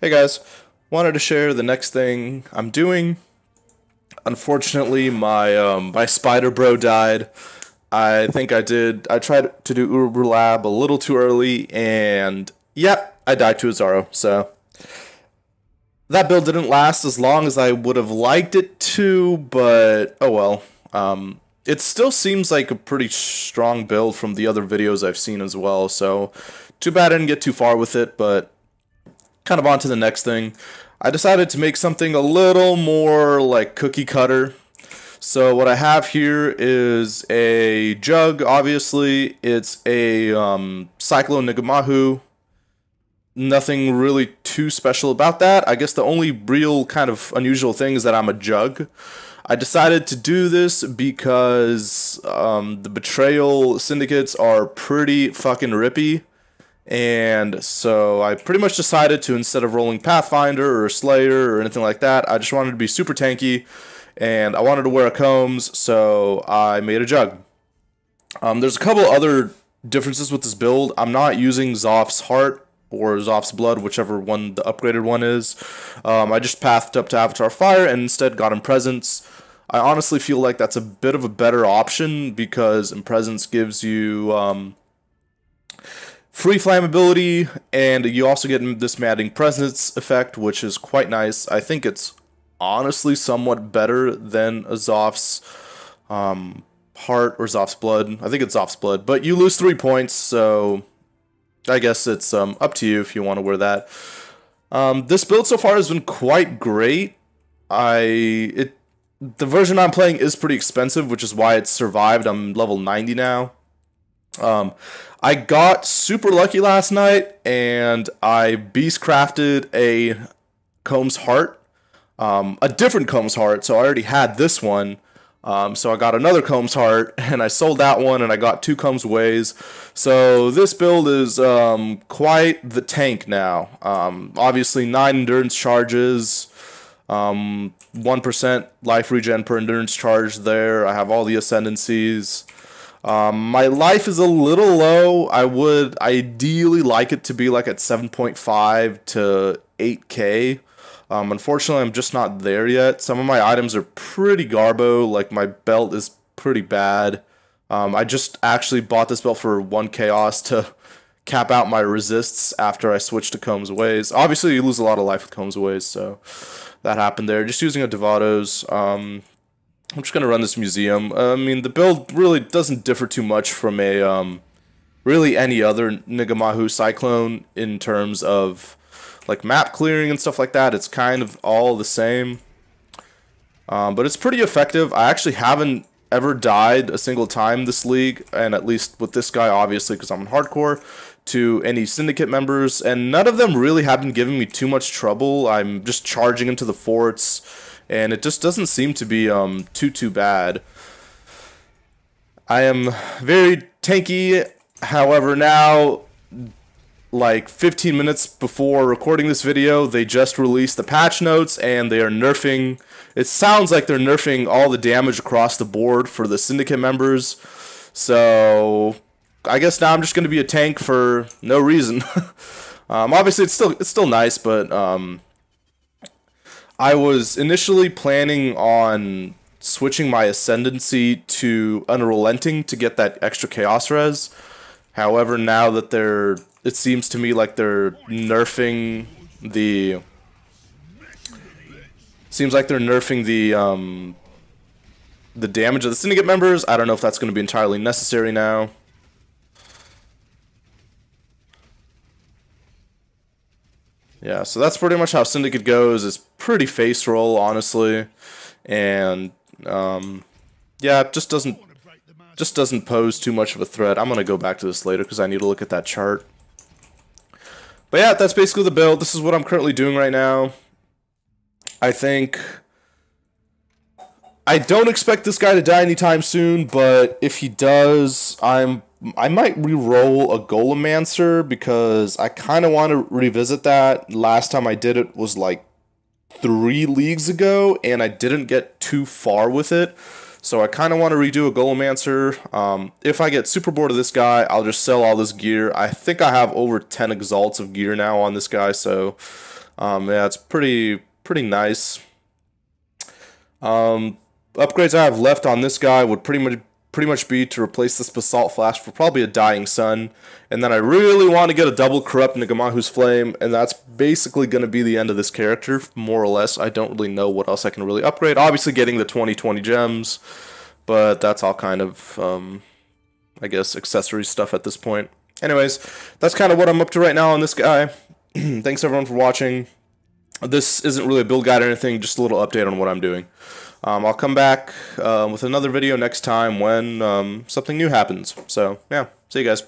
Hey guys, wanted to share the next thing I'm doing. Unfortunately, my spider bro died. I tried to do Uber Lab a little too early, and yeah, I died to a Zaro. So that build didn't last as long as I would have liked it to, but oh well. It still seems like a pretty strong build from the other videos I've seen as well. So too bad I didn't get too far with it, but kind of on to the next thing. I decided to make something a little more like cookie cutter. So what I have here is a jug, obviously. It's a Cyclone Ngamahu. Nothing really too special about that. I guess the only real kind of unusual thing is that I'm a jug. I decided to do this because the Betrayal syndicates are pretty fucking rippy. And so I pretty much decided to, instead of rolling Pathfinder or Slayer or anything like that, I just wanted to be super tanky, and I wanted to wear a combs, so I made a jug. There's a couple other differences with this build. I'm not using Zoph's Heart or Zoph's Blood, whichever one the upgraded one is. I just pathed up to Avatar Fire and instead got Impresence. I honestly feel like that's a bit of a better option because Impresence gives you free flammability, and you also get this Madding Presence effect, which is quite nice. I think it's honestly somewhat better than a Zoph's Heart or Zoph's Blood. I think it's Zoph's Blood, but you lose 3 points, so I guess it's up to you if you want to wear that. This build so far has been quite great. The version I'm playing is pretty expensive, which is why it's survived. I'm level 90 now. I got super lucky last night, and I beast crafted a Combs Heart, a different Combs Heart, so I already had this one, so I got another Combs Heart, and I sold that one, and I got 2 Combs Ways, so this build is quite the tank now. Obviously 9 endurance charges, 1% life regen per endurance charge there. I have all the ascendancies. My life is a little low. I would ideally like it to be like at 7.5 to 8k. Unfortunately, I'm just not there yet. Some of my items are pretty garbo, like my belt is pretty bad. I just actually bought this belt for 1 chaos to cap out my resists after I switched to Combs Ways. Obviously, you lose a lot of life with Combs Ways, so that happened there. Just using a Devados. I'm just gonna run this museum. I mean, the build really doesn't differ too much from a really any other Ngamahu Cyclone in terms of like map clearing and stuff like that. It's kind of all the same, but it's pretty effective. I actually haven't ever died a single time this league, and at least with this guy, obviously, because I'm in hardcore, to any syndicate members, and none of them really have been giving me too much trouble. I'm just charging into the forts, and it just doesn't seem to be too bad. I am very tanky. However, now, like 15 minutes before recording this video, they just released the patch notes, and they are nerfing. It sounds like they're nerfing all the damage across the board for the syndicate members. So I guess now I'm just going to be a tank for no reason. Obviously, it's still nice, but I was initially planning on switching my Ascendancy to Unrelenting to get that extra Chaos Res. However, now that it seems to me like they're nerfing the... Seems like they're nerfing the damage of the Syndicate members. I don't know if that's going to be entirely necessary now. Yeah, so that's pretty much how Syndicate goes. It's pretty face roll, honestly, and yeah, it just doesn't pose too much of a threat. I'm gonna go back to this later because I need to look at that chart. But yeah, that's basically the build. This is what I'm currently doing right now. I don't expect this guy to die anytime soon, but if he does, I might re-roll a Golemancer because I kind of want to revisit that. Last time I did it was like 3 leagues ago, and I didn't get too far with it. So I kind of want to redo a Golemancer. If I get super bored of this guy, I'll just sell all this gear. I think I have over 10 exalts of gear now on this guy, so Yeah, it's pretty nice. Upgrades I have left on this guy would pretty much be to replace this Basalt Flash for probably a Dying Sun, and then I really want to get a double corrupt Ngamahu's Flame, and that's basically going to be the end of this character, more or less. I don't really know what else I can really upgrade. Obviously getting the 2020 gems, but that's all kind of, I guess, accessory stuff at this point. Anyways, that's kind of what I'm up to right now on this guy. Thanks everyone for watching. This isn't really a build guide or anything, just a little update on what I'm doing. I'll come back with another video next time when something new happens. So, yeah, see you guys.